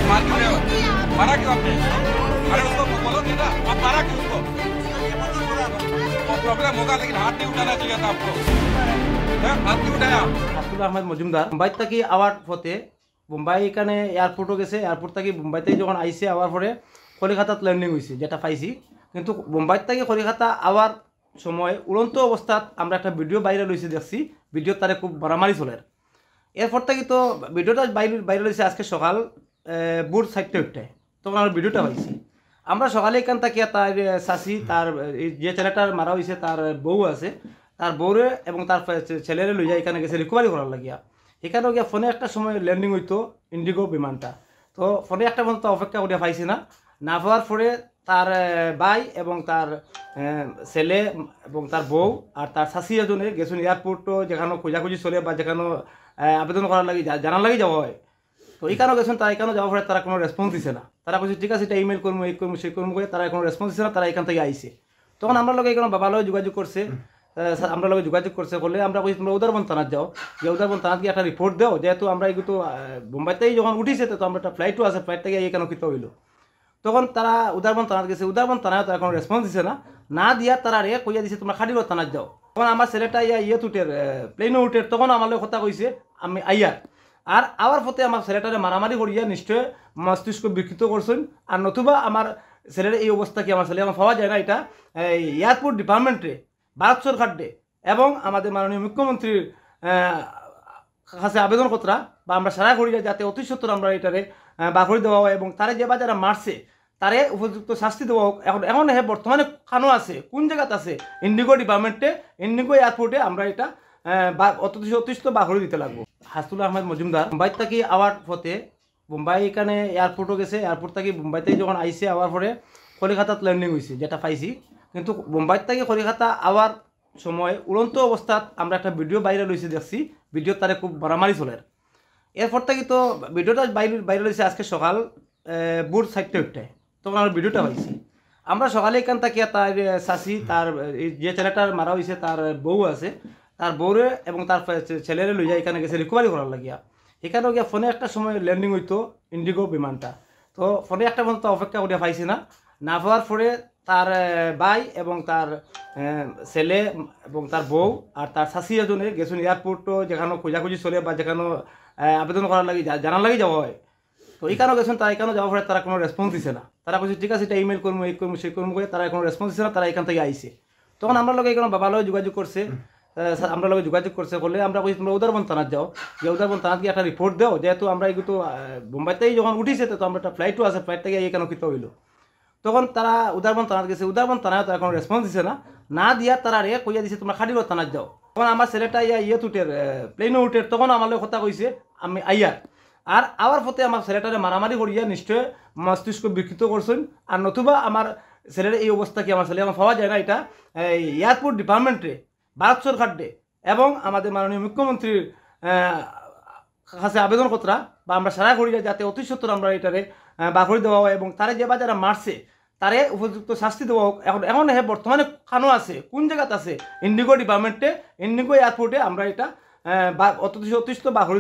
मारा क्यों आपने? अरे उसको बोलो कि ना आप मारा क्यों उसको? प्रॉब्लम होगा लेकिन हाथ नहीं उठाना चाहिए था आपको। हाथ नहीं उठाया। আব্দুল আহমেদ মজুমদার মুম্বাই থেকে আওয়ার পথে মুম্বাই এখানে এয়ারপোর্টও গেছে, এয়ারপোর্ট থেকে মুম্বাইতে যখন আইসে আওয়ার পরে কলিকাতাত ল্যান্ডিং হয়েছে যেটা পাইছি। কিন্তু মুম্বাই থেকে কলিকাতা আওয়ার সময় উড়ন্ত অবস্থাত আমরা একটা ভিডিও বাইরে লইছে দেখছি, ভিডিও তারে খুব মারামারি চলে। এরপর থেকে তো ভিডিওটা বাইরে লইছে আজকে সকাল ভোর 4টায়, তখন আমরা ভিডিওটা পাইছি। আমরা সকালে এখান থেকে তার চাষি তার যে ছেলেটার মারা হয়েছে তার বউ আছে, তার বউরে এবং তার ছেলেরে লইয়া এখানে গেছে রিকভারি করার লাগিয়া। এখানেও গিয়া ফোনে একটা সময় ল্যান্ডিং হইতো ইন্ডিগো বিমানটা, তো ফোনে একটা পর্যন্ত অপেক্ষা করিয়া পাইছি না। না পাওয়ার পরে তার ভাই এবং তার ছেলে এবং তার বউ আর তার শাশি এজনে গেছেন এয়ারপোর্টও, যেখানে খোঁজাখুঁজি চলে বা যেখানে আবেদন করার লাগে জানার লাগে যাওয়া হয়। তো এইখানেও গেছেন, তারা এখানেও যাওয়ার পরে তারা কোনো রেসপন্স দিছে না। তারা বলছে ঠিক আছে এটা ইমেল করবো, এই করবো সেই করবো করে তারা কোনো রেসপন্স দিছে না। তারা এখান থেকে আইসে, তখন আমরা লোক এখানে বাবার লোক যোগাযোগ করছে, আমরা লোক যোগাযোগ করছে বলে আমরা বলছি তোমরা উদারবন থানাত যাও, যে উদারবন থানাত গিয়ে একটা রিপোর্ট দাও, যেহেতু আমরা এগুলো মুম্বাইতেই যখন উঠিছে তো আমরা একটা ফ্লাইটও আছে, ফ্লাইট থেকে এখানে কিতে হইলো। তখন তারা উদারবন থানাত গেছে, উদারবন থানায় তারা কোনো রেসপন্স দিছে না। না দিয়া তারা রে কইয়া দিছে তোমরা খাদির থানাত যাও। তখন আমার ছেলেটা উঠের প্লেনও উঠের, তখন আমার লোক কথা কইছে আমি আইয়ার। আর আবার ফতে আমার ছেলেটারে মারামারি করিয়া নিশ্চয় মস্তিষ্ক বিকৃত করছেন। আর নতুবা আমার ছেলের এই অবস্থা কি আমার ছেলে আমার পাওয়া যায় না, এটা এয়ারপোর্ট ডিপার্টমেন্টে ভারত সরকার ডে এবং আমাদের মাননীয় মুখ্যমন্ত্রীর কাছে আবেদন করা বা আমরা সারা করি যাতে অতি সত্তর আমরা এটারে বাকরি দেওয়া হয় এবং তারে যে বা যারা মারছে তারে উপযুক্ত শাস্তি দেওয়া হোক। এখন হ্যাঁ বর্তমানে খানো আছে কোন জায়গাতে আছে ইন্ডিগো ডিপার্টমেন্টে, ইন্ডিগো এয়ারপোর্টে আমরা এটা অতিষ্ঠ বাকরি দিতে লাগবো। হাসতুল আহমেদ মজুমদার মুম্বাই থেকে আওয়ার পথে মুম্বাই এখানে এয়ারপোর্টও গেছে, এয়ারপোর্ট থেকে মুম্বাইতে যখন আইসে আওয়ার পরে কলিকাতাত ল্যান্ডিং হয়েছে যেটা পাইছি। কিন্তু মুম্বাই থেকে কলিকাতা আওয়ার সময় উড়ন্ত অবস্থাত আমরা একটা ভিডিও বাইরে লইছে দেখছি, ভিডিও তারে খুব মারামারি চলে। এরপর থেকে তো ভিডিওটা বাইরে লইছে আজকে সকাল ভোর 4টায়, তখন আমরা ভিডিওটা পাইছি। আমরা সকালে এখান থেকে তার চাষি তার যে ছেলেটার মারা হয়েছে তার বউ আছে, তার বউরে এবং তার ছেলেরে লইয়া এখানে গেছে রিকভারি করার লাগিয়া। এখানেও গিয়া ফোনে একটা সময় ল্যান্ডিং হইতো ইন্ডিগো বিমানটা, তো ফোনে একটা পর্যন্ত অপেক্ষা করিয়া পাইছি না। না পাওয়ার পরে তার ভাই এবং তার ছেলে এবং তার বউ আর তার শাশি এজনে গেছেন এয়ারপোর্টও, যেখানে খোঁজাখুঁজি চলে বা যেখানে আবেদন করার লাগে জানার লাগে যাওয়া হয়। তো এইখানেও গেছেন, তারা এখানেও যাওয়ার পরে তারা কোনো রেসপন্স দিছে না। তারা বলছে ঠিক আছে এটা ইমেল করবো, এই করবো সেই করবো করে তারা কোনো রেসপন্স দিছে না। তারা এখান থেকে আইসে, তখন আমরা লোক এখানে বাবার লোক যোগাযোগ করছে, আমরা লোক যোগাযোগ করছে বলে আমরা বলছি তোমরা উদারবন থানাত যাও, যে উদারবন থানাত গিয়ে একটা রিপোর্ট দাও, যেহেতু আমরা এগুলো মুম্বাইতেই যখন উঠিছে তো আমরা একটা ফ্লাইটও আছে, ফ্লাইট থেকে এখানে কিতে হইলো। তখন তারা উদারবন থানাত গেছে, উদারবন থানায় তারা কোনো রেসপন্স দিছে না। না দিয়া তারা রে কইয়া দিছে তোমরা খাদির থানাত যাও। তখন আমার ছেলেটা উঠের প্লেনও উঠের, তখন আমার লোক কথা কইছে আমি আইয়ার। আর আবার ফতে আমার ছেলেটারে মারামারি করিয়া নিশ্চয় মস্তিষ্ক বিকৃত করছেন। আর নতুবা আমার ছেলের এই অবস্থা কি আমার ছেলে আমার পাওয়া যায় না, এটা এয়ারপোর্ট ডিপার্টমেন্টে ভারত সরকার ডে এবং আমাদের মাননীয় মুখ্যমন্ত্রীর কাছে আবেদন করা বা আমরা সারা করি যাতে অতি সত্তর আমরা এটারে বাকরি দেওয়া হয় এবং তারে যে বা যারা মারছে তারে উপযুক্ত শাস্তি দেওয়া হোক। এখন হ্যাঁ বর্তমানে খানো আছে কোন জায়গাতে আছে ইন্ডিগো ডিপার্টমেন্টে, ইন্ডিগো এয়ারপোর্টে আমরা এটা অতিষ্ঠ বাকরি